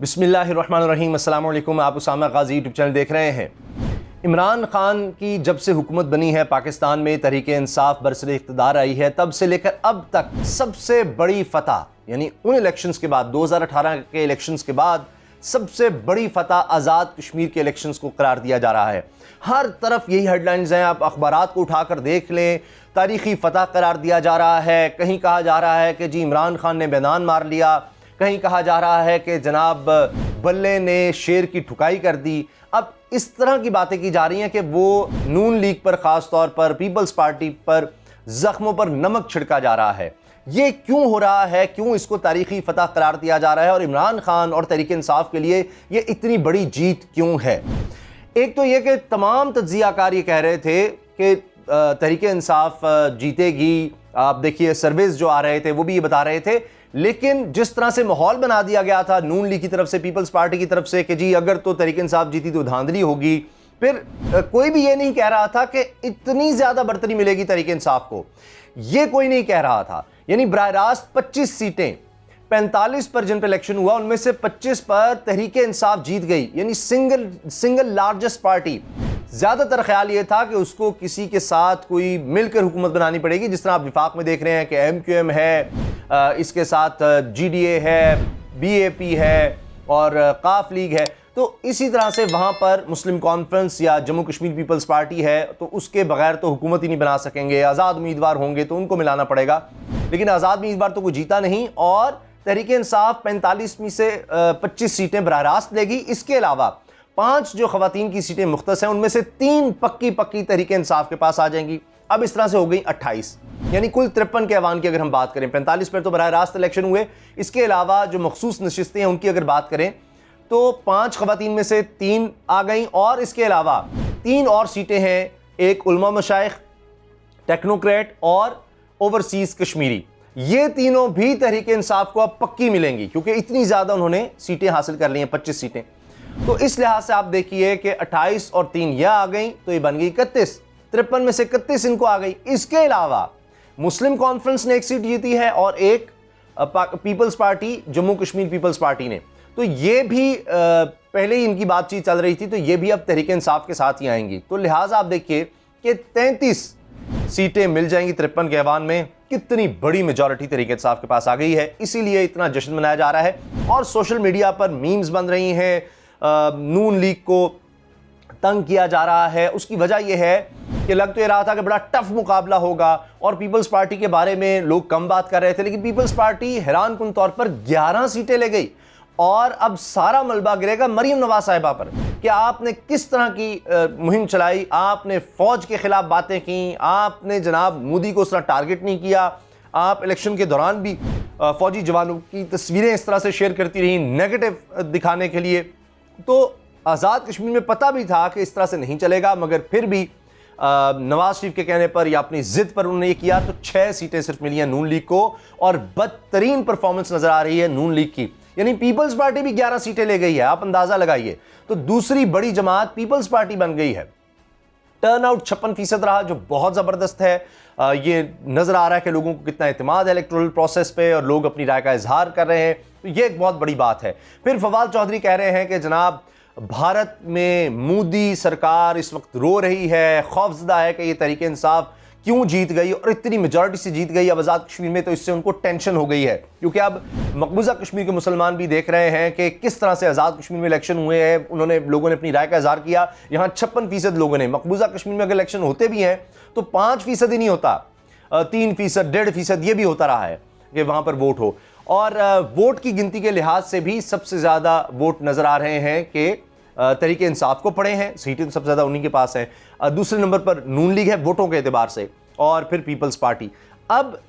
बिस्मिल्लाहिर्रहमानिर्रहीम। अस्सलाम वालेकुम। आप उसामा गाजी यूट्यूब चैनल देख रहे हैं। इमरान खान की जब से हुकूमत बनी है पाकिस्तान में, तहरीके इंसाफ बरसरे इक़्तिदार आई है, तब से लेकर अब तक सबसे बड़ी फतह, यानी उन इलेक्शंस के बाद 2018 के इलेक्शंस के बाद सबसे बड़ी फतह आज़ाद कश्मीर के इलेक्शंस को करार दिया जा रहा है। हर तरफ यही हेडलाइंस हैं, आप अखबारात को उठाकर देख लें, तारीख़ी फतह करार दिया जा रहा है। कहीं कहा जा रहा है कि जी इमरान खान ने मैदान मार लिया, कहीं कहा जा रहा है कि जनाब बल्ले ने शेर की ठुकाई कर दी। अब इस तरह की बातें की जा रही हैं कि वो नून लीग पर, ख़ास तौर पर पीपल्स पार्टी पर ज़ख्मों पर नमक छिड़का जा रहा है। ये क्यों हो रहा है, क्यों इसको तारीख़ी फतह करार दिया जा रहा है और इमरान खान और तहरीक इंसाफ के लिए ये इतनी बड़ी जीत क्यों है? एक तो ये कि तमाम तज्ज़ियाकार ये कह रहे थे कि तहरीक इंसाफ जीतेगी। आप देखिए सर्वेज जो आ रहे थे वो भी ये बता रहे थे, लेकिन जिस तरह से माहौल बना दिया गया था नून लीग की तरफ से, पीपल्स पार्टी की तरफ से कि जी अगर तो तहरीक इंसाफ जीती तो धांधली होगी, फिर कोई भी ये नहीं कह रहा था कि इतनी ज़्यादा बढ़तरी मिलेगी तहरीक इंसाफ को, ये कोई नहीं कह रहा था। यानी बराह रास्त 25 सीटें 45 पर जिन पर इलेक्शन हुआ उनमें से 25 पर तहरीक इंसाफ जीत गई, यानी सिंगल लार्जेस्ट पार्टी। ज़्यादातर ख्याल ये था कि उसको किसी के साथ कोई मिलकर हुकूमत बनानी पड़ेगी, जिस तरह आप विफाक में देख रहे हैं कि MQM है, इसके साथ GDA है, BAP है और काफ लीग है। तो इसी तरह से वहाँ पर मुस्लिम कॉन्फ्रेंस या जम्मू कश्मीर पीपल्स पार्टी है, तो उसके बगैर तो हुकूमत ही नहीं बना सकेंगे। आज़ाद उम्मीदवार होंगे तो उनको मिलाना पड़ेगा, लेकिन आज़ाद उम्मीदवार तो कोई जीता नहीं और तहरीक इंसाफ 45 में से 25 सीटें बराह रास्त लेगी। इसके अलावा 5 जो खवातीन की सीटें मुख्तस हैं उनमें से 3 पक्की तहरीक इंसाफ के पास आ जाएंगी। अब इस तरह से हो गई 28, यानी कुल 53 के ऐवान की अगर हम बात करें, 45 पर तो बराह रास्त इलेक्शन हुए, इसके अलावा जो मखसूस नशिस्तें हैं उनकी अगर बात करें तो 5 खवातीन में से 3 आ गई और इसके अलावा 3 और सीटें हैं, एक उलमा मशाइख, टेक्नोक्रेट और ओवरसीज कश्मीरी। ये तीनों भी तहरीक इंसाफ को अब पक्की मिलेंगी क्योंकि इतनी ज़्यादा उन्होंने सीटें हासिल कर ली हैं, 25 सीटें। तो इस लिहाज से आप देखिए कि 28 और 3 यह आ गई तो ये बन गई 31, 53 में से 31 इनको आ गई। इसके अलावा मुस्लिम कॉन्फ्रेंस ने एक सीट जीती है और एक peoples party, Jammu Kashmir peoples party ने। तो ये भी पहले ही इनकी बातचीत चल रही थी, तो ये भी अब तहरीक इंसाफ के साथ ही आएंगी। तो लिहाजा आप देखिए कि 33 सीटें मिल जाएंगी 53 के ऐवान में। कितनी बड़ी मेजॉरिटी तहरीक इंसाफ के पास आ गई है, इसीलिए इतना जश्न मनाया जा रहा है और सोशल मीडिया पर मीम्स बन रही हैं, नून लीग को तंग किया जा रहा है। उसकी वजह यह है कि लग तो ये रहा था कि बड़ा टफ मुकाबला होगा और पीपल्स पार्टी के बारे में लोग कम बात कर रहे थे, लेकिन पीपल्स पार्टी हैरानकुन तौर पर 11 सीटें ले गई और अब सारा मलबा गिरेगा मरीम नवाज साहिबा पर कि आपने किस तरह की मुहिम चलाई, आपने फौज के खिलाफ बातें की, आपने जनाब मोदी को उस तरह टारगेट नहीं किया, आप इलेक्शन के दौरान भी फौजी जवानों की तस्वीरें इस तरह से शेयर करती रही नेगेटिव दिखाने के लिए। तो आज़ाद कश्मीर में पता भी था कि इस तरह से नहीं चलेगा, मगर फिर भी नवाज शरीफ के कहने पर या अपनी जिद पर उन्होंने ये किया। तो 6 सीटें सिर्फ मिली हैं नून लीग को और बदतरीन परफॉर्मेंस नजर आ रही है नून लीग की, यानी पीपल्स पार्टी भी 11 सीटें ले गई है। आप अंदाजा लगाइए, तो दूसरी बड़ी जमात पीपल्स पार्टी बन गई है। टर्नआउट 56% रहा, जो बहुत ज़बरदस्त है। ये नज़र आ रहा है कि लोगों को कितना एतमाद है इलेक्टोरल प्रोसेस पे और लोग अपनी राय का इजहार कर रहे हैं, तो ये एक बहुत बड़ी बात है। फिर फवाद चौधरी कह रहे हैं कि जनाब भारत में मोदी सरकार इस वक्त रो रही है, खौफजदा है कि ये तहरीक इंसाफ क्यों जीत गई और इतनी मेजॉरिटी से जीत गई अब आज़ाद कश्मीर में, तो इससे उनको टेंशन हो गई है क्योंकि अब मकबूजा कश्मीर के मुसलमान भी देख रहे हैं कि किस तरह से आज़ाद कश्मीर में इलेक्शन हुए हैं। लोगों ने अपनी राय का इजहार किया। यहाँ 56% लोगों ने, मकबूजा कश्मीर में अगर इलेक्शन होते भी हैं तो 5% ही नहीं होता, 3%, 1.5% ये भी होता रहा है कि वहाँ पर वोट हो। और वोट की गिनती के लिहाज से भी सबसे ज़्यादा वोट नज़र आ रहे हैं कि तहरीक इंसाफ को पड़े हैं, सीटें तो सबसे ज़्यादा उन्हीं के पास हैं। दूसरे नंबर पर नून लीग है वोटों के एतबार से और फिर पीपल्स पार्टी। अब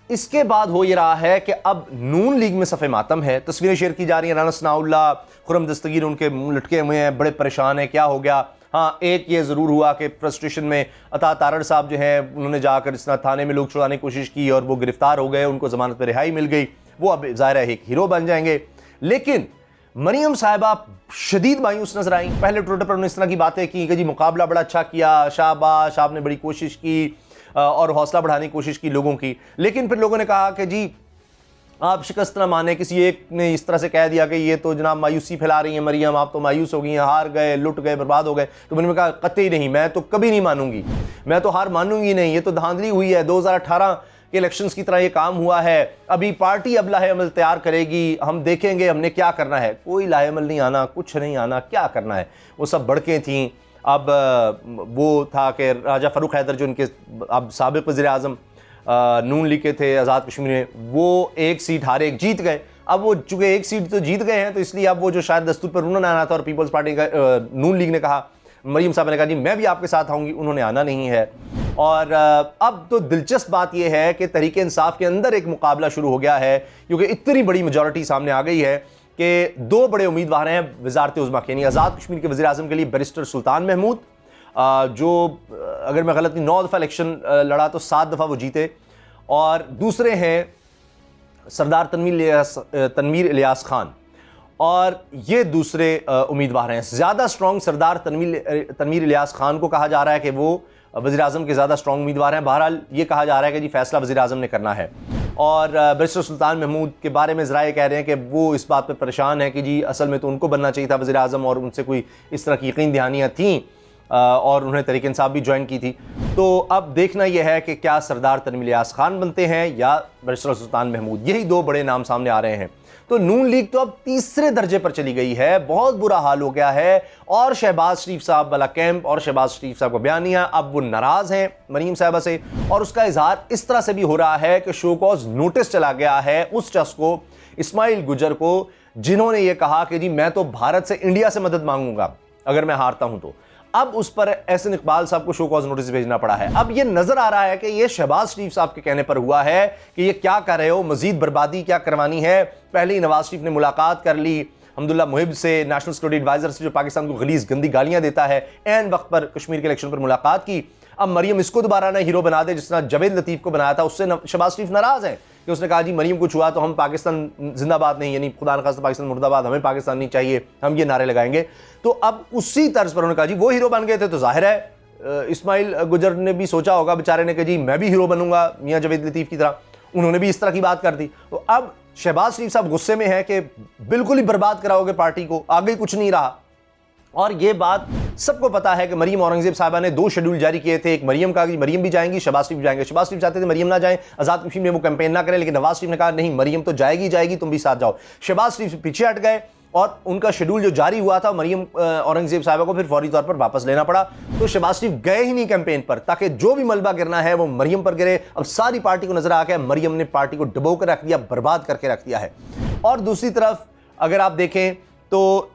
इसके बाद हो ये रहा है कि अब नून लीग में सफ़े मातम है, तस्वीरें शेयर की जा रही हैं, राना सनाउल्लाह, खुरम दस्तगीर उनके लटके हुए हैं, बड़े परेशान हैं, क्या हो गया। हाँ, एक ये ज़रूर हुआ कि फ्रस्ट्रेशन में अता तारड़ साहब जो हैं उन्होंने जाकर इस तरह थाने में लोग छुड़ाने की कोशिश की और वो गिरफ्तार हो गए, उनको ज़मानत पर रिहाई मिल गई, वो अब ज़ाहिर है एक हीरो बन जाएंगे। लेकिन मरियम साहिबा शदीद मायूस नजर आई। पहले ट्विटर पर उन्होंने इस तरह की बातें की कि जी मुकाबला बड़ा अच्छा किया, शाबाश, आपने बड़ी कोशिश की और हौसला बढ़ाने की कोशिश की लोगों की। लेकिन फिर लोगों ने कहा कि जी आप शिकस्त ना माने। किसी एक ने इस तरह से कह दिया कि ये तो जनाब मायूसी फैला रही है मरियम, आप तो मायूस हो गई हैं, हार गए, लुट गए, बर्बाद हो गए। तो मैंने कहा कतई नहीं, मैं तो कभी नहीं मानूंगी, मैं तो हार मानूंगी नहीं। ये तो धांधली हुई है, 2018 के इलेक्शंस की तरह ये काम हुआ है। अभी पार्टी अब लाहेअमल तैयार करेगी, हम देखेंगे हमने क्या करना है। कोई लाहेअमल नहीं आना, कुछ नहीं आना, क्या करना है। वो सब बढ़कें थीं। अब वो था कि राजा फ़ारूक हैदर जो उनके अब साबिक़ वज़ीर-ए-आज़म नून लीग के थे आज़ाद कश्मीर में, वो एक सीट हारे, एक जीत गए। अब वो चूँकि एक सीट तो जीत गए हैं, तो इसलिए अब वो जो शायद दस्तूर पर उन्होंने आना था और पीपल्स पार्टी का नून लीग ने कहा, मरीम साहब ने कहा जी मैं भी आपके साथ आऊँगी, उन्होंने आना नहीं है। और अब तो दिलचस्प बात यह है कि तहरीक इंसाफ के अंदर एक मुकाबला शुरू हो गया है, क्योंकि इतनी बड़ी मेजॉरिटी सामने आ गई है कि दो बड़े उम्मीदवार हैं वज़ारत उज़्मा के, यानी आज़ाद कश्मीर के वज़ीर आज़म के लिए बैरिस्टर सुल्तान महमूद, जो अगर मैं गलत नहीं 9 दफ़ा इलेक्शन लड़ा तो 7 दफ़ा वो जीते, और दूसरे हैं सरदार तनवीर इलियास खान, और ये दूसरे उम्मीदवार हैं। ज़्यादा स्ट्रॉन्ग सरदार तनवीर इलियास खान को कहा जा रहा है कि वो वज़ीर आज़म के ज़्यादा स्ट्रॉन्ग उम्मीदवार हैं। बहरहाल ये कहा जा रहा है कि जी फैसला वज़ीर आज़म ने करना है। और बैरिस्टर सुल्तान महमूद के बारे में ज़रा ये कह रहे हैं कि वो इस बात पर परेशान है कि जी असल में तो उनको बनना चाहिए था वज़ीर आज़म, और उनसे कोई इस तरह की यकीन दहानियाँ थीं, और उन्होंने तहरीक इंसाफ भी ज्वाइन की थी। तो अब देखना यह है कि क्या सरदार तनवीर इलियास खान बनते हैं या बैरिस्टर सुल्तान महमूद। यही दो बड़े नाम सामने आ रहे हैं। तो नून लीग तो अब तीसरे दर्जे पर चली गई है, बहुत बुरा हाल हो गया है। और शहबाज शरीफ साहब वाला कैंप और शहबाज शरीफ साहब का बयानिया, अब वो नाराज़ हैं मरीम साहबा से, और उसका इजहार इस तरह से भी हो रहा है कि शो कॉज नोटिस चला गया है उस शख्स को, इस्माइल गुजर को, जिन्होंने ये कहा कि जी मैं तो भारत से, इंडिया से मदद मांगूंगा अगर मैं हारता हूं तो। अब उस पर एहसन इकबाल साहब को शो कॉज नोटिस भेजना पड़ा है। अब ये नजर आ रहा है कि ये शहबाज शरीफ साहब के कहने पर हुआ है कि ये क्या कर रहे हो, मजीद बर्बादी क्या करवानी है। पहले ही नवाज शरीफ ने मुलाकात कर ली अब्दुल्ला मुहिब से, नेशनल सिक्योरिटी एडवाइजर से, जो पाकिस्तान को गलीज गंदी गालियां देता है, ऐन वक्त पर कश्मीर के इलेक्शन पर मुलाकात की। अब मरियम इसको दोबारा ना हीरो बना दे जिस तरह जावेद लतीफ को बनाया था, उससे शहबाज शरीफ नाराज है कि उसने कहा जी मरियम कुछ हुआ तो हम पाकिस्तान जिंदाबाद नहीं, यानी खुदा न खास्ता पाकिस्तान मुर्दाबाद, हमें पाकिस्तान नहीं चाहिए, हम ये नारे लगाएंगे। तो अब उसी तर्ज पर उन्होंने कहा जी वो हीरो बन गए थे, तो जाहिर है इस्माइल गुजर ने भी सोचा होगा बेचारे ने कि जी मैं भी हीरो बनूंगा मियां जावेद लतीफ की तरह, उन्होंने भी इस तरह की बात कर दी। तो अब शहबाज शरीफ साहब गुस्से में है कि बिल्कुल ही बर्बाद कराओगे पार्टी को, आगे कुछ नहीं रहा। और ये बात सबको पता है कि मरियम औरंगजेब साहबा ने 2 शेड्यूल जारी किए थे, एक मरियम का, मरियम भी जाएंगी, शहबाज शरीफ जाएंगे। शहबाज शरीफ चाहते थे मरियम ना जाए, आज़ाद कश्मीर में वो कैंपेन ना करें, लेकिन नवाज शरीफ ने कहा नहीं मरियम तो जाएगी जाएगी, तुम भी साथ जाओ। शहबाज शरीफ पीछे हट गए और उनका शेड्यूल जो जारी हुआ था मरियम औरंगजेब साहबा को फिर फौरी तौर पर वापस लेना पड़ा। तो शहबाज शरीफ गए ही नहीं कैंपेन पर, ताकि जो भी मलबा गिरना है वो मरियम पर गिरे। अब सारी पार्टी को नजर आ गया मरियम ने पार्टी को डुबो कर रख दिया, बर्बाद करके रख दिया है। और दूसरी तरफ अगर आप देखें तो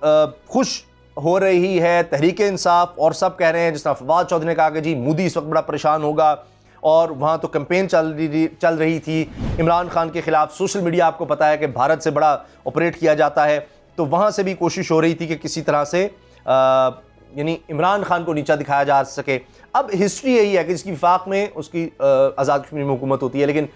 खुश हो रही है तहरीक इंसाफ, और सब कह रहे हैं, जिस तरह फवाद चौधरी ने कहा कि जी मोदी इस वक्त बड़ा परेशान होगा, और वहाँ तो कैंपेन चल रही थी इमरान खान के खिलाफ। सोशल मीडिया आपको पता है कि भारत से बड़ा ऑपरेट किया जाता है, तो वहाँ से भी कोशिश हो रही थी कि किसी तरह से यानी इमरान खान को नीचा दिखाया जा सके। अब हिस्ट्री यही है कि जिसकी विफाक में उसकी आज़ाद कश्मीर में हुकूमत होती है, लेकिन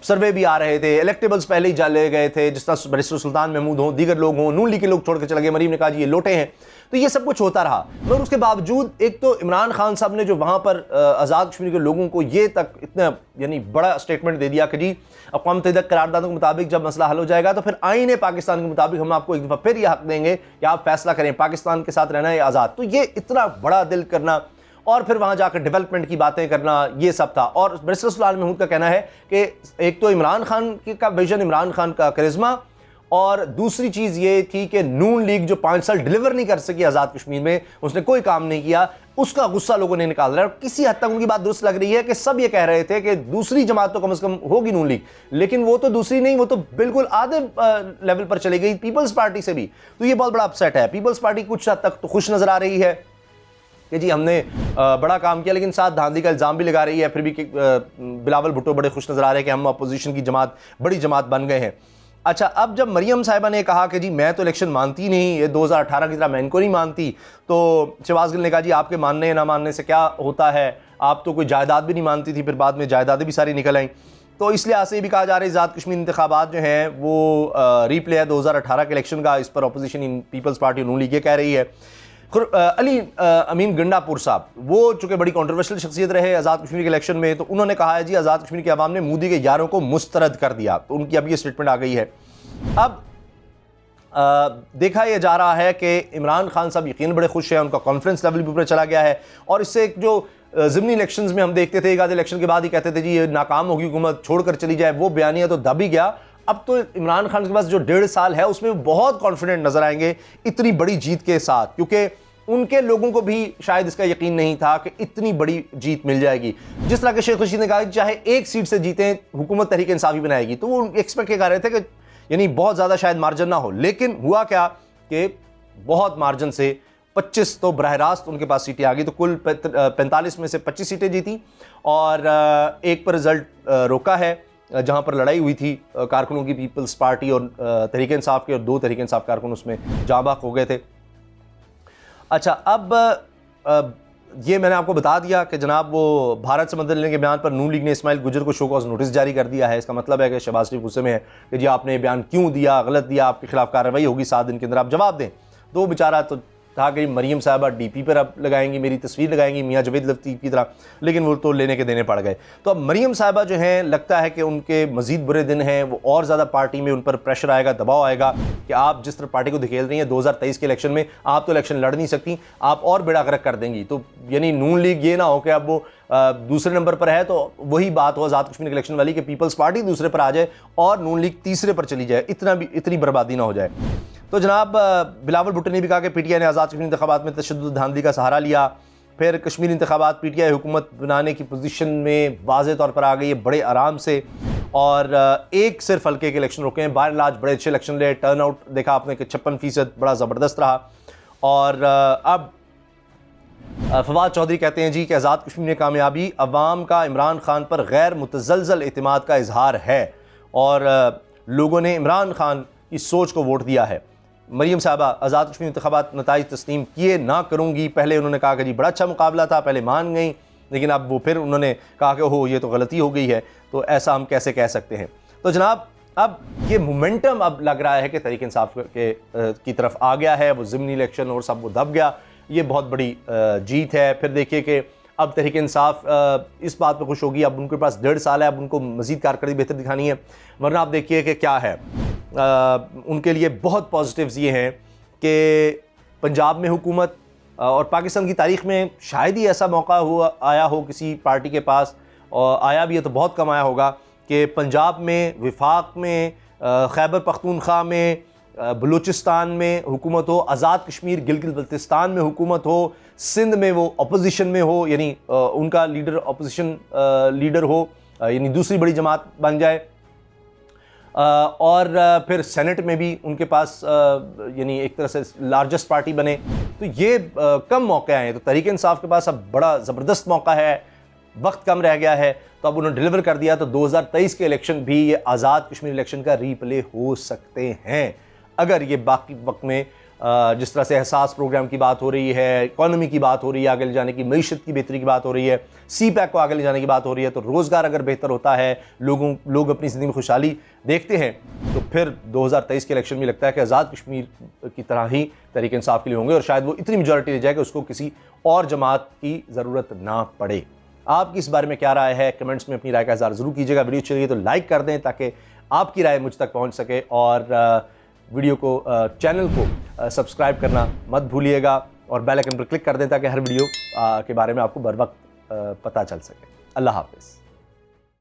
सर्वे भी आ रहे थे, इलेक्टेबल्स पहले ही चले गए थे, जिस तरह बैरिस्टर सुल्तान महमूद हों, दीगर लोग हों, नून लीग के लोग छोड़ के चले गए, मरीम ने कहा जी ये लोटे हैं। तो ये सब कुछ होता रहा, मगर उसके बावजूद एक तो इमरान खान साहब ने जो वहाँ पर आज़ाद कश्मीर के लोगों को ये तक इतना यानी बड़ा स्टेटमेंट दे दिया कि जी अक़वाम मुत्तहिदा करारदादों के मुताबिक जब मसला हल हो जाएगा तो फिर आईने पाकिस्तान के मुताबिक हम आपको एक दफ़ा फिर यह हक देंगे कि आप फैसला करें, पाकिस्तान के साथ रहना है आज़ाद। तो ये इतना बड़ा दिल करना और फिर वहाँ जाकर डेवलपमेंट की बातें करना, ये सब था। और बैरिस्टर सुल्तान महमूद का कहना है कि एक तो इमरान खान का विजन, इमरान खान का करिश्मा, और दूसरी चीज़ ये थी कि नून लीग जो 5 साल डिलीवर नहीं कर सकी आज़ाद कश्मीर में, उसने कोई काम नहीं किया, उसका गुस्सा लोगों ने निकाल रहा है। किसी हद तक उनकी बात दुरुस्त लग रही है कि सब ये कह रहे थे कि दूसरी जमात तो कम से कम होगी नून लीग, लेकिन वो तो दूसरी नहीं, वो तो बिल्कुल आधे लेवल पर चली गई पीपल्स पार्टी से भी। तो ये बहुत बड़ा अपसेट है। पीपल्स पार्टी कुछ हद तक तो खुश नज़र आ रही है कि जी हमने बड़ा काम किया, लेकिन साथ धांधली का इल्ज़ाम भी लगा रही है। फिर भी बिलावल भुट्टो बड़े खुश नज़र आ रहे हैं कि हम अपोजिशन की जमात, बड़ी जमात बन गए हैं। अच्छा, अब जब मरियम साहिबा ने कहा कि जी मैं तो इलेक्शन मानती नहीं, ये 2018 की तरह मैं इनको नहीं मानती, तो शहबाज गिल ने कहा जी आपके मानने या ना मानने से क्या होता है, आप तो कोई जायदाद भी नहीं मानती थी, फिर बाद में जायदादें भी सारी निकल आईं। तो इसलिए ऐसे ही भी कहा जा रहा है आज़ाद कश्मीर इंतखाबात जो हैं वो रीप्ले है 2018 के इलेक्शन का। इस पर opposition in people's party Noon league कह रही है। अली अमीन गंडापुर साहब, वो चूंकि बड़ी कंट्रोवर्शियल शख्सियत रहे आज़ाद कश्मीर के इलेक्शन में, तो उन्होंने कहा है जी आज़ाद कश्मीर की आवाम ने मोदी के यारों को मुस्तरद कर दिया। तो उनकी अब ये स्टेटमेंट आ गई है। अब देखा यह जा रहा है कि इमरान खान साहब यकीन बड़े खुश हैं, उनका कॉन्फ्रेंस लेवल भी ऊपर चला गया है। और इससे एक जो ज़िमनी इलेक्शंस में हम देखते थे, एक आधे इलेक्शन के बाद ही कहते थे जी ये नाकाम होगी हुकूमत, छोड़कर चली जाए, वो बयानिया तो दब ही गया। अब तो इमरान खान के पास जो 1.5 साल है उसमें बहुत कॉन्फिडेंट नजर आएंगे इतनी बड़ी जीत के साथ, क्योंकि उनके लोगों को भी शायद इसका यकीन नहीं था कि इतनी बड़ी जीत मिल जाएगी। जिस तरह के शेख रशीद ने कहा कि चाहे एक सीट से जीतें हुकूमत तहरीक इंसाफी बनाएगी, तो वो एक्सपेक्ट कर रहे थे कि यानी बहुत ज़्यादा शायद मार्जिन ना हो, लेकिन हुआ क्या कि बहुत मार्जिन से 25 तो बरह रास्त उनके पास सीटें आ गई। तो कुल 45 में से 25 सीटें जीती और एक पर रिजल्ट रोका है जहां पर लड़ाई हुई थी कारकुनों की, पीपल्स पार्टी और तहरीक इंसाफ के, और 2 तहरीक इंसाफ कारकुन उसमें जाँ बाक हो गए थे। अच्छा, अब ये मैंने आपको बता दिया कि जनाब वो भारत से मदद लेने के बयान पर नून लीग ने इस्माइल गुजर को शो कॉज नोटिस जारी कर दिया है। इसका मतलब है कि शहबाज शरीफ गुस्से में है कि जी आपने बयान क्यों दिया, गलत दिया, आपके खिलाफ कार्रवाई होगी, 7 दिन के अंदर आप जवाब दें। तो बेचारा तो था कि मरीम साहबा डीपी पर अब लगाएंगी, मेरी तस्वीर लगाएंगी मियाँ जवेद लतीफ़ की तरह, लेकिन वो तो लेने के देने पड़ गए। तो अब मरीम साहबा जो हैं, लगता है कि उनके मज़ीद बुरे दिन हैं, वो और ज़्यादा पार्टी में उन पर प्रेशर आएगा, दबाव आएगा कि आप जिस तरह पार्टी को धकेल रही हैं 2023 के इलेक्शन में, आप तो इलेक्शन लड़ नहीं सकती, आप और बेड़ा गर्क कर देंगी। तो यानी नून लीग ये ना हो कि अब वो दूसरे नंबर पर है, तो वही बात हो आज़ाद कश्मीर के इलेक्शन वाली कि पीपल्स पार्टी दूसरे पर आ जाए और नून लीग तीसरे पर चली जाए, इतनी बर्बादी ना हो जाए। तो जनाब बिलावल भुट्टो ने भी कहा कि पीटीआई ने आज़ाद कश्मीर इंतखाबात में तशद्दुद धांधली का सहारा लिया। फिर कश्मीर इंतखाबात पीटीआई हुकूमत बनाने की पोजीशन में वाज़े तौर पर आ गई है बड़े आराम से, और एक सिर्फ हल्के के इलेक्शन रुके हैं। बाय लार्ज बड़े अच्छे इलेक्शन रहे, टर्न आउट देखा आपने कि 56% बड़ा ज़बरदस्त रहा। और अब फवाद चौधरी कहते हैं जी कि आज़ाद कश्मीर में कामयाबी अवाम का इमरान खान पर गैर मुतज़लज़ल एतमाद का इजहार है और लोगों ने इमरान खान की सोच को वोट दिया है। मरीम साहबा आज़ाद कश्मीर इंतखाबात नताइज तस्लीम किए ना करूँगी, पहले उन्होंने कहा कि जी बड़ा अच्छा मुकाबला था, पहले मान गई, लेकिन अब वो फिर उन्होंने कहा कि हो ये तो गलती हो गई है, तो ऐसा हम कैसे कह सकते हैं। तो जनाब अब ये मोमेंटम अब लग रहा है कि तहरीक इंसाफ के की तरफ आ गया है, वो ज़िमनी इलेक्शन और सब वो दब गया, ये बहुत बड़ी जीत है। फिर देखिए कि अब तहरीक इंसाफ इस बात पर खुश होगी, अब उनके पास 1.5 साल है, अब उनको मज़ीद कारकर्दगी बेहतर दिखानी है। वरना आप देखिए कि क्या है, उनके लिए बहुत पॉजिटिव्स ये हैं कि पंजाब में हुकूमत, और पाकिस्तान की तारीख़ में शायद ही ऐसा मौका आया हो किसी पार्टी के पास, और आया भी है तो बहुत कम आया होगा, कि पंजाब में, विफाक में, खैबर पख्तूनख्वा में, बलूचिस्तान में हुकूमत हो, आज़ाद कश्मीर गिलगित बल्तिस्तान में हुकूमत हो, सिंध में वो अपोजिशन में हो, यानी उनका लीडर अपोजिशन लीडर हो, यानी दूसरी बड़ी जमात बन जाए, और फिर सेनेट में भी उनके पास यानी एक तरह से लार्जेस्ट पार्टी बने। तो ये कम मौके आए हैं। तो तहरीक इंसाफ के पास अब बड़ा ज़बरदस्त मौका है, वक्त कम रह गया है, तो अब उन्होंने डिलीवर कर दिया। तो 2023 के इलेक्शन भी ये आज़ाद कश्मीर इलेक्शन का रीप्ले हो सकते हैं, अगर ये बाकी वक्त में जिस तरह से एहसास प्रोग्राम की बात हो रही है, इकॉनमी की बात हो रही है, आगे ले जाने की, मईशत की बेहतरी की बात हो रही है, CPAC को आगे ले जाने की बात हो रही है, तो रोज़गार अगर बेहतर होता है, लोग अपनी ज़िंदगी में खुशहाली देखते हैं, तो फिर 2023 के इलेक्शन में लगता है कि आज़ाद कश्मीर की तरह ही तहरीक इंसाफ के लिए होंगे, और शायद वो इतनी मेजॉरिटी ले जाए कि उसको किसी और जमात की ज़रूरत ना पड़े। आपकी इस बारे में क्या राय है, कमेंट्स में अपनी राय का इज़हार ज़रूर कीजिएगा। वीडियो अच्छी लगी तो लाइक कर दें ताकि आपकी राय मुझ तक पहुँच सके, और वीडियो को, चैनल को सब्सक्राइब करना मत भूलिएगा, और बेल आइकन पर क्लिक कर दें ताकि हर वीडियो के बारे में आपको बर वक्त पता चल सके। अल्लाह हाफ़िज़।